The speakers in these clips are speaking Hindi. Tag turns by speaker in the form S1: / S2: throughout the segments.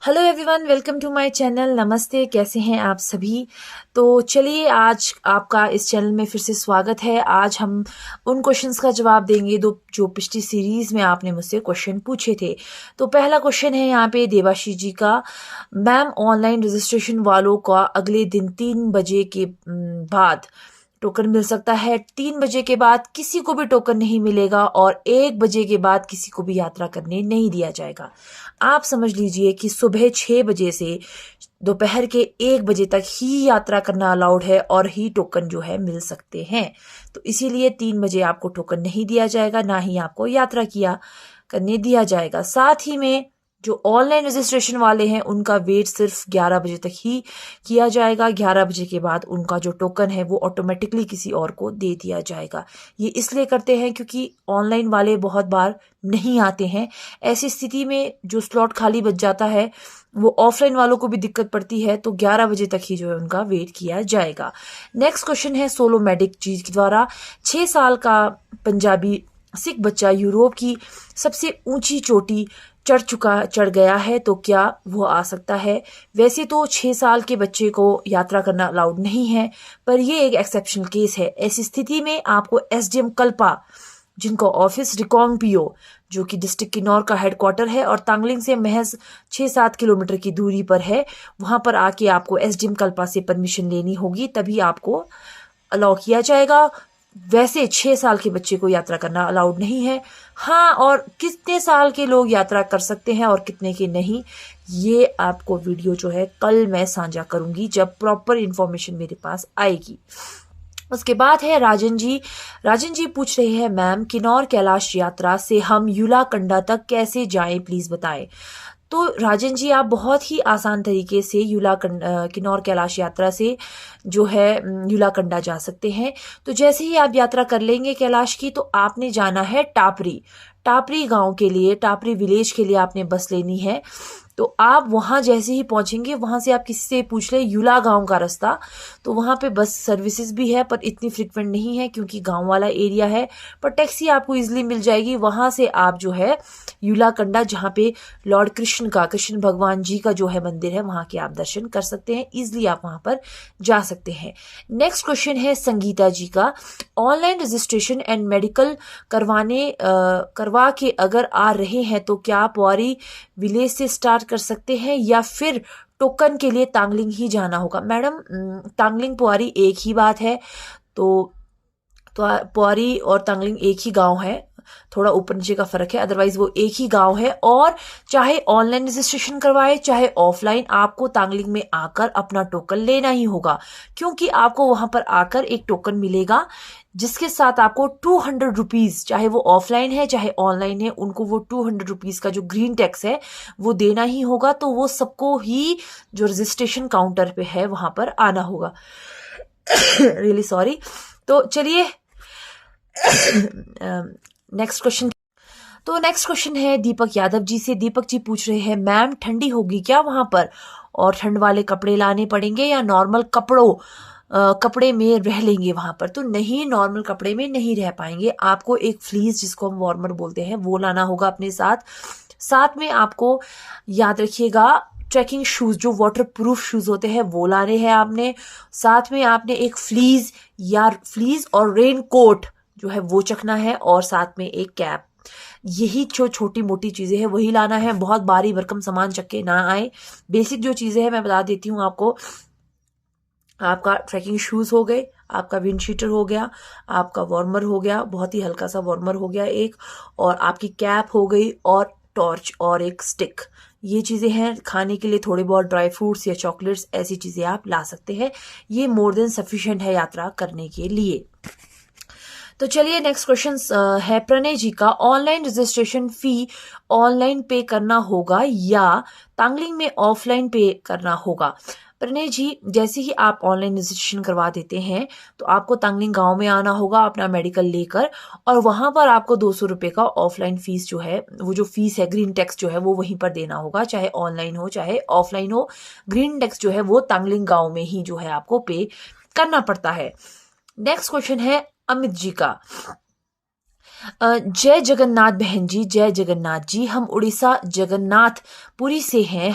S1: Hello everyone, welcome to my channel. नमस्ते, कैसे हैं आप सभी। तो चलिए, आज आपका इस चैनल में फिर से स्वागत है। आज हम उन क्वेश्चंस का जवाब देंगे जो पिछली सीरीज में आपने मुझसे क्वेश्चन पूछे थे। तो पहला क्वेश्चन है यहाँ पे देवाशीष जी का। मैम, ऑनलाइन रजिस्ट्रेशन वालों का अगले दिन 3 बजे के बाद टोकन मिल सकता है। 3 बजे के बाद किसी को भी टोकन नहीं मिलेगा और 1 बजे के बाद किसी को भी यात्रा करने नहीं दिया जाएगा। आप समझ लीजिए कि सुबह 6 बजे से दोपहर के 1 बजे तक ही यात्रा करना अलाउड है और ही टोकन जो है मिल सकते हैं। तो इसीलिए 3 बजे आपको टोकन नहीं दिया जाएगा, ना ही आपको यात्रा किया करने दिया जाएगा। साथ ही में जो ऑनलाइन रजिस्ट्रेशन वाले हैं उनका वेट सिर्फ 11 बजे तक ही किया जाएगा। 11 बजे के बाद उनका जो टोकन है वो ऑटोमेटिकली किसी और को दे दिया जाएगा। ये इसलिए करते हैं क्योंकि ऑनलाइन वाले बहुत बार नहीं आते हैं। ऐसी स्थिति में जो स्लॉट खाली बच जाता है वो ऑफलाइन वालों को भी दिक्कत पड़ती है। तो 11 बजे तक ही जो है उनका वेट किया जाएगा। नेक्स्ट क्वेश्चन है सोलो मेडिक जी के द्वारा। 6 साल का पंजाबी सिख बच्चा यूरोप की सबसे ऊंची चोटी चढ़ गया है, तो क्या वो आ सकता है। वैसे तो 6 साल के बच्चे को यात्रा करना अलाउड नहीं है, पर ये एक एक्सेप्शनल केस है। ऐसी स्थिति में आपको एसडीएम कल्पा, जिनका ऑफिस रिकांगपिओ जो कि डिस्ट्रिक्ट किन्नौर का हेडक्वार्टर है और तांगलिंग से महज 6-7 किलोमीटर की दूरी पर है, वहां पर आके आपको एसडीएम कल्पा से परमिशन लेनी होगी, तभी आपको अलाउ किया जाएगा। वैसे 6 साल के बच्चे को यात्रा करना अलाउड नहीं है। हाँ, और कितने साल के लोग यात्रा कर सकते हैं और कितने के नहीं, ये आपको वीडियो जो है कल मैं साझा करूंगी जब प्रॉपर इंफॉर्मेशन मेरे पास आएगी। उसके बाद है राजन जी। राजन जी पूछ रहे हैं, मैम किन्नौर कैलाश यात्रा से हम यूलाकंडा तक कैसे जाएं, प्लीज बताएं। तो राजन जी, आप बहुत ही आसान तरीके से किन्नौर कैलाश यात्रा से जो है यूलाकंडा जा सकते हैं। तो जैसे ही आप यात्रा कर लेंगे कैलाश की, तो आपने जाना है टापरी गांव के लिए, टापरी विलेज के लिए आपने बस लेनी है। तो आप वहां जैसे ही पहुंचेंगे, वहां से आप किसी से पूछ ले यूला गांव का रास्ता, तो वहां पे बस सर्विसेज भी है पर इतनी फ्रिक्वेंट नहीं है क्योंकि गांव वाला एरिया है। पर टैक्सी आपको इजीली मिल जाएगी। वहां से आप जो है यूलाकंडा, जहाँ पे लॉर्ड कृष्ण भगवान जी का जो है मंदिर है, वहां के आप दर्शन कर सकते हैं। इजिली आप वहां पर जा सकते हैं। नेक्स्ट क्वेश्चन है संगीता जी का। ऑनलाइन रजिस्ट्रेशन एंड मेडिकल करवा के अगर आ रहे हैं तो क्या पौरी विलेज से स्टार्ट कर सकते हैं या फिर टोकन के लिए तांगलिंग ही जाना होगा। मैडम, तांगलिंग पौरी एक ही बात है। तो पौरी और तांगलिंग एक ही गांव है, थोड़ा ऊपर नीचे का फर्क है, अदरवाइज वो एक ही गांव है। और चाहे ऑनलाइन रजिस्ट्रेशन करवाए चाहे ऑफलाइन, आपको तांगलिंग में आकर अपना टोकन लेना ही होगा, क्योंकि आपको वहां पर आकर एक टोकन मिलेगा जिसके साथ आपको 200 रुपीज, चाहे वो ऑफलाइन है चाहे ऑनलाइन है, उनको वो 200 रुपीज का जो ग्रीन टैक्स है वो देना ही होगा। तो वो सबको ही जो रजिस्ट्रेशन काउंटर पे है वहां पर आना होगा। Really sorry. तो चलिए नेक्स्ट क्वेश्चन है दीपक यादव जी से। दीपक जी पूछ रहे हैं, मैम ठंडी होगी क्या वहां पर, और ठंड वाले कपड़े लाने पड़ेंगे या नॉर्मल कपड़े में रह लेंगे वहां पर। तो नहीं, नॉर्मल कपड़े में नहीं रह पाएंगे। आपको एक फ्लीस, जिसको हम वार्मर बोलते हैं, वो लाना होगा अपने साथ में आपको याद रखिएगा ट्रैकिंग शूज, जो वाटर प्रूफ शूज होते हैं, वो लाने हैं आपने। साथ में आपने एक फ्लीज और रेन कोट जो है वो चखना है, और साथ में एक कैप। यही जो छोटी मोटी चीजें हैं वही लाना है। बहुत भारी भरकम सामान चक के ना आए। बेसिक जो चीजें हैं मैं बता देती हूँ आपको। आपका ट्रैकिंग शूज हो गए, आपका विंड शीटर हो गया, आपका वार्मर हो गया, बहुत ही हल्का सा वार्मर हो गया एक, और आपकी कैप हो गई, और टॉर्च और एक स्टिक। ये चीजें हैं। खाने के लिए थोड़े बहुत ड्राई फ्रूट्स या चॉकलेट्स, ऐसी चीजें आप ला सकते हैं। ये मोर देन सफिशिएंट है यात्रा करने के लिए। तो चलिए नेक्स्ट क्वेश्चन है प्रणय जी का। ऑनलाइन रजिस्ट्रेशन फी ऑनलाइन पे करना होगा या तांगलिंग में ऑफलाइन पे करना होगा। प्रणय जी, जैसे ही आप ऑनलाइन रजिस्ट्रेशन करवा देते हैं तो आपको तांगलिंग गांव में आना होगा अपना मेडिकल लेकर, और वहां पर आपको 200 रुपए का ऑफलाइन फीस जो है, वो जो फीस है ग्रीन टैक्स जो है वो वहीं पर देना होगा, चाहे ऑनलाइन हो चाहे ऑफलाइन हो। ग्रीन टैक्स जो है वो तांगलिंग गांव में ही जो है आपको पे करना पड़ता है। नेक्स्ट क्वेश्चन है अमित जी का। जय जगन्नाथ बहन जी, जय जगन्नाथ जी। हम उड़ीसा जगन्नाथपुरी से हैं।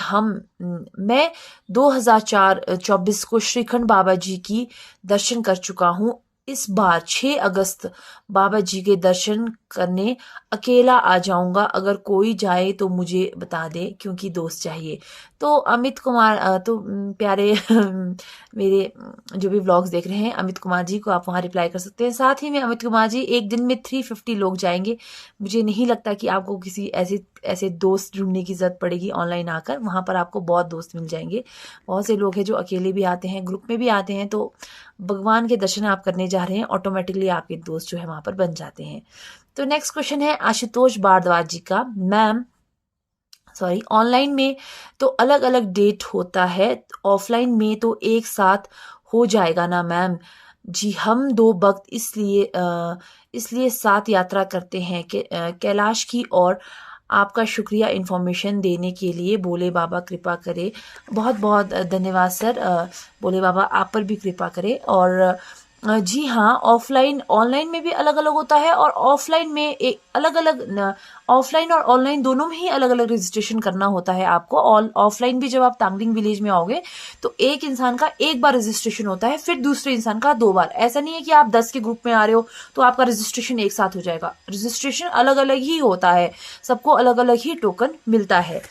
S1: मैं 2024 को श्रीखंड बाबा जी की दर्शन कर चुका हूँ। इस बार 6 अगस्त बाबा जी के दर्शन करने अकेला आ जाऊंगा। अगर कोई जाए तो मुझे बता दे, क्योंकि दोस्त चाहिए। तो अमित कुमार प्यारे मेरे जो भी व्लॉग्स देख रहे हैं, अमित कुमार जी को आप वहाँ रिप्लाई कर सकते हैं। साथ ही में अमित कुमार जी, एक दिन में 350 लोग जाएंगे। मुझे नहीं लगता कि आपको किसी ऐसे दोस्त ढूंढने की जरूरत पड़ेगी। ऑनलाइन आकर वहाँ पर आपको बहुत दोस्त मिल जाएंगे। बहुत से लोग हैं जो अकेले भी आते हैं, ग्रुप में भी आते हैं। तो भगवान के दर्शन आप करने जा रहे हैं, ऑटोमेटिकली आपके दोस्त जो है वहाँ पर बन जाते हैं। तो नेक्स्ट क्वेश्चन है आशुतोष भारद्वाज जी का। मैम ऑनलाइन में तो अलग अलग डेट होता है, ऑफलाइन में तो एक साथ हो जाएगा ना मैम? जी, हम 2 भक्त इसलिए साथ यात्रा करते हैं कि कैलाश की। और आपका शुक्रिया इन्फॉर्मेशन देने के लिए। भोले बाबा कृपा करे। बहुत बहुत धन्यवाद सर। भोले बाबा आप पर भी कृपा करे। और जी हाँ, ऑफलाइन ऑनलाइन में भी अलग अलग होता है, और ऑफलाइन में एक अलग अलग, ऑफलाइन और ऑनलाइन दोनों में ही अलग अलग रजिस्ट्रेशन करना होता है आपको। ऑफलाइन भी जब आप तांगलिंग विलेज में आओगे तो एक इंसान का एक बार रजिस्ट्रेशन होता है, फिर दूसरे इंसान का 2 बार। ऐसा नहीं है कि आप 10 के ग्रुप में आ रहे हो तो आपका रजिस्ट्रेशन एक साथ हो जाएगा। रजिस्ट्रेशन अलग अलग ही होता है, सबको अलग अलग ही टोकन मिलता है।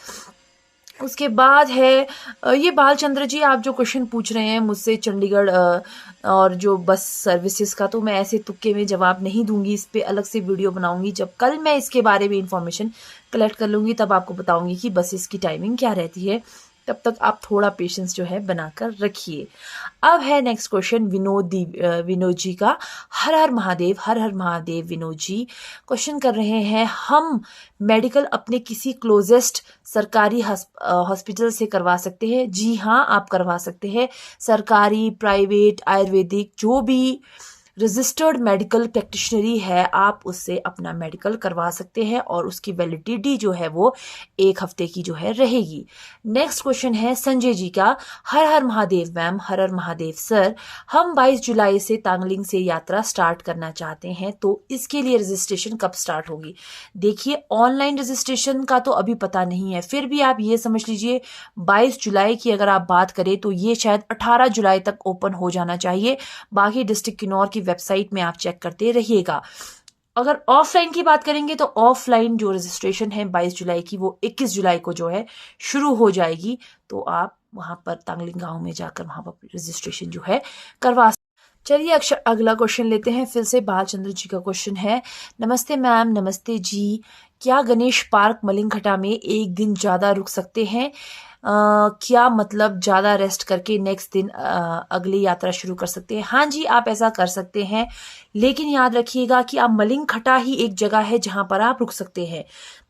S1: उसके बाद है ये बालचंद्र जी, आप जो क्वेश्चन पूछ रहे हैं मुझसे चंडीगढ़ और जो बस सर्विसेज का, तो मैं ऐसे तुक्के में जवाब नहीं दूंगी। इस पे अलग से वीडियो बनाऊंगी। जब कल मैं इसके बारे में इंफॉर्मेशन कलेक्ट कर लूंगी तब आपको बताऊंगी कि बसेस की टाइमिंग क्या रहती है। तब तक आप थोड़ा पेशेंस जो है बनाकर रखिए। अब है नेक्स्ट क्वेश्चन विनोद जी का। हर हर महादेव, हर हर महादेव। विनोद जी क्वेश्चन कर रहे हैं, हम मेडिकल अपने किसी क्लोजेस्ट सरकारी हॉस्पिटल से करवा सकते हैं? जी हाँ, आप करवा सकते हैं। सरकारी, प्राइवेट, आयुर्वेदिक, जो भी रजिस्टर्ड मेडिकल प्रैक्टिशनरी है, आप उससे अपना मेडिकल करवा सकते हैं, और उसकी वैलिडिटी जो है वो 1 हफ्ते की जो है रहेगी। नेक्स्ट क्वेश्चन है संजय जी का। हर हर महादेव मैम, हर हर महादेव सर। हम 22 जुलाई से तांगलिंग से यात्रा स्टार्ट करना चाहते हैं, तो इसके लिए रजिस्ट्रेशन कब स्टार्ट होगी? देखिए, ऑनलाइन रजिस्ट्रेशन का तो अभी पता नहीं है, फिर भी आप ये समझ लीजिए 22 जुलाई की अगर आप बात करें तो ये शायद 18 जुलाई तक ओपन हो जाना चाहिए। बाकी डिस्ट्रिक्ट किन्नौर की वेबसाइट में आप चेक करते रहिएगा। अगर ऑफलाइन की बात करेंगे तो ऑफलाइन जो रजिस्ट्रेशन है 22 जुलाई की, वो 21 जुलाई को जो है शुरू हो जाएगी। तो आप वहां पर तांगलिंग गांव में जाकर वहां पर रजिस्ट्रेशन जो है करवा। चलिए अगला क्वेश्चन लेते हैं। फिर से बालचंद्र जी का क्वेश्चन है। नमस्ते मैम। नमस्ते जी। क्या गणेश पार्क मलिंगखटा में एक दिन ज्यादा रुक सकते हैं? क्या मतलब ज्यादा रेस्ट करके नेक्स्ट दिन अगली यात्रा शुरू कर सकते हैं? हाँ जी, आप ऐसा कर सकते हैं, लेकिन याद रखिएगा कि आप मलिंगखटा ही एक जगह है जहां पर आप रुक सकते हैं।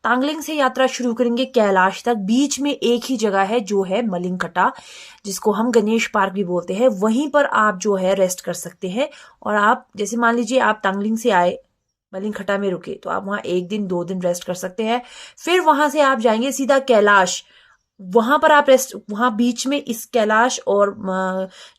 S1: तांगलिंग से यात्रा शुरू करेंगे कैलाश तक, बीच में एक ही जगह है जो है मलिंगखटा, जिसको हम गणेश पार्क भी बोलते हैं। वहीं पर आप जो है रेस्ट कर सकते हैं। और आप जैसे मान लीजिए आप तांगलिंग से आए, मलिंगखटा में रुके, तो आप वहां 1 दिन 2 दिन रेस्ट कर सकते हैं। फिर वहां से आप जाएंगे सीधा कैलाश, वहां पर आप रेस्ट, वहां बीच में इस कैलाश और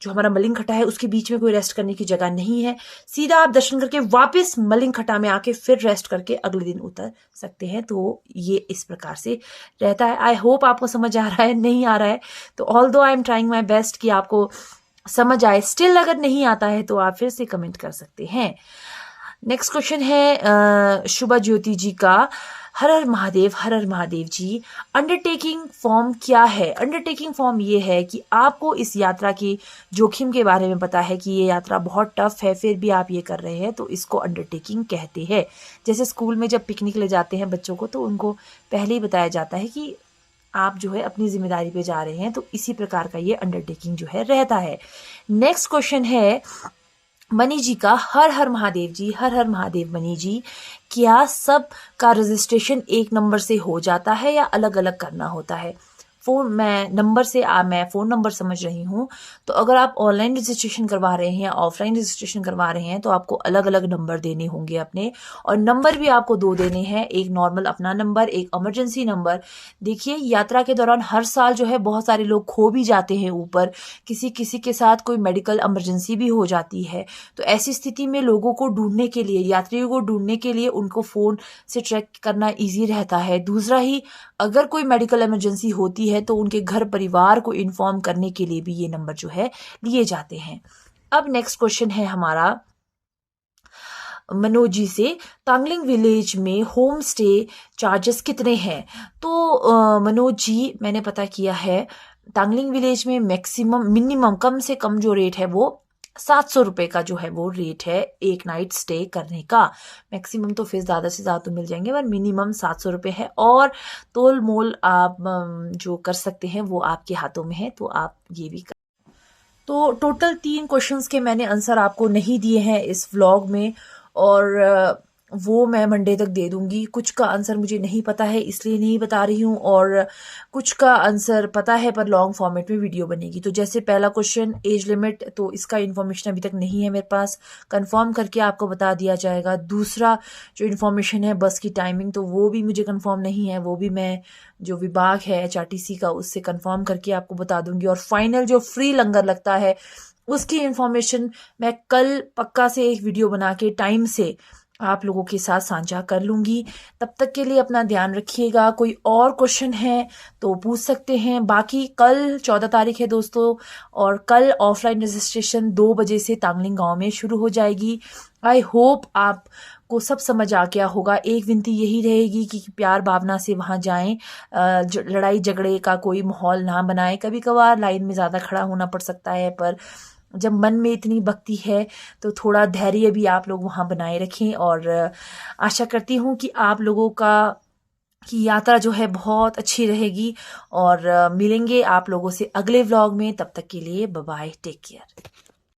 S1: जो हमारा मलिंगखटा है उसके बीच में कोई रेस्ट करने की जगह नहीं है। सीधा आप दर्शन करके वापस मलिंगखटा में आके फिर रेस्ट करके अगले दिन उतर सकते हैं। तो ये इस प्रकार से रहता है। आई होप आपको समझ आ रहा है। नहीं आ रहा है तो although I am trying my best कि आपको समझ आए। स्टिल अगर नहीं आता है तो आप फिर से कमेंट कर सकते हैं। नेक्स्ट क्वेश्चन है शुभा ज्योति जी का। हर हर महादेव, हर हर महादेव जी। अंडरटेकिंग फॉर्म क्या है? अंडरटेकिंग फॉर्म ये है कि आपको इस यात्रा की जोखिम के बारे में पता है कि ये यात्रा बहुत टफ है, फिर भी आप ये कर रहे हैं, तो इसको अंडरटेकिंग कहते हैं। जैसे स्कूल में जब पिकनिक ले जाते हैं बच्चों को, तो उनको पहले ही बताया जाता है कि आप जो है अपनी जिम्मेदारी पे जा रहे हैं। तो इसी प्रकार का ये अंडरटेकिंग जो है रहता है। नेक्स्ट क्वेश्चन है मनी जी का। हर हर महादेव जी, हर हर महादेव। मनी जी, क्या सब का रजिस्ट्रेशन 1 नंबर से हो जाता है या अलग अलग करना होता है? मैं नंबर से मैं फ़ोन नंबर समझ रही हूँ। तो अगर आप ऑनलाइन रजिस्ट्रेशन करवा रहे हैं या ऑफलाइन रजिस्ट्रेशन करवा रहे हैं तो आपको अलग अलग नंबर देने होंगे अपने, और नंबर भी आपको दो देने हैं, एक नॉर्मल अपना नंबर, एक इमरजेंसी नंबर। देखिए, यात्रा के दौरान हर साल जो है बहुत सारे लोग खो भी जाते हैं ऊपर, किसी किसी के साथ कोई मेडिकल इमरजेंसी भी हो जाती है। तो ऐसी स्थिति में लोगों को ढूंढने के लिए, यात्रियों को ढूंढने के लिए उनको फ़ोन से ट्रैक करना ईजी रहता है। दूसरा ही, अगर कोई मेडिकल इमरजेंसी होती है तो उनके घर परिवार को इन्फॉर्म करने के लिए भी ये नंबर जो है लिए जाते हैं। अब नेक्स्ट क्वेश्चन है हमारा मनोज जी से, तांगलिंग विलेज में होम स्टे चार्जेस कितने हैं? तो मनोज जी, मैंने पता किया है, तांगलिंग विलेज में मैक्सिमम मिनिमम कम से कम जो रेट है वो 700 रुपये का जो है वो रेट है एक नाइट स्टे करने का। मैक्सिमम तो फिर ज़्यादा से ज़्यादा तो मिल जाएंगे, पर मिनिमम 700 रुपये है, और तोल मोल आप जो कर सकते हैं वो आपके हाथों में है, तो आप ये भी कर। तो टोटल 3 क्वेश्चंस के मैंने आंसर आपको नहीं दिए हैं इस व्लॉग में, और वो मैं मंडे तक दे दूंगी। कुछ का आंसर मुझे नहीं पता है इसलिए नहीं बता रही हूँ, और कुछ का आंसर पता है पर लॉन्ग फॉर्मेट में वीडियो बनेगी। तो जैसे पहला क्वेश्चन एज लिमिट, तो इसका इन्फॉर्मेशन अभी तक नहीं है मेरे पास, कंफर्म करके आपको बता दिया जाएगा। दूसरा जो इन्फॉर्मेशन है बस की टाइमिंग, तो वो भी मुझे कंफर्म नहीं है, वो भी मैं जो विभाग है HRTC का उससे कंफर्म करके आपको बता दूंगी। और फाइनल जो फ्री लंगर लगता है उसकी इन्फॉर्मेशन मैं कल पक्का से एक वीडियो बना के टाइम से आप लोगों के साथ साझा कर लूंगी। तब तक के लिए अपना ध्यान रखिएगा। कोई और क्वेश्चन है तो पूछ सकते हैं। बाकी कल 14 तारीख है दोस्तों, और कल ऑफलाइन रजिस्ट्रेशन 2 बजे से तांगलिंग गांव में शुरू हो जाएगी। आई होप आपको सब समझ आ गया होगा। एक विनती यही रहेगी कि प्यार भावना से वहां जाएं, लड़ाई झगड़े का कोई माहौल ना बनाएं। कभी कभार लाइन में ज़्यादा खड़ा होना पड़ सकता है, पर जब मन में इतनी भक्ति है तो थोड़ा धैर्य भी आप लोग वहां बनाए रखें। और आशा करती हूँ कि आप लोगों की यात्रा जो है बहुत अच्छी रहेगी, और मिलेंगे आप लोगों से अगले व्लॉग में। तब तक के लिए बाय बाय, टेक केयर।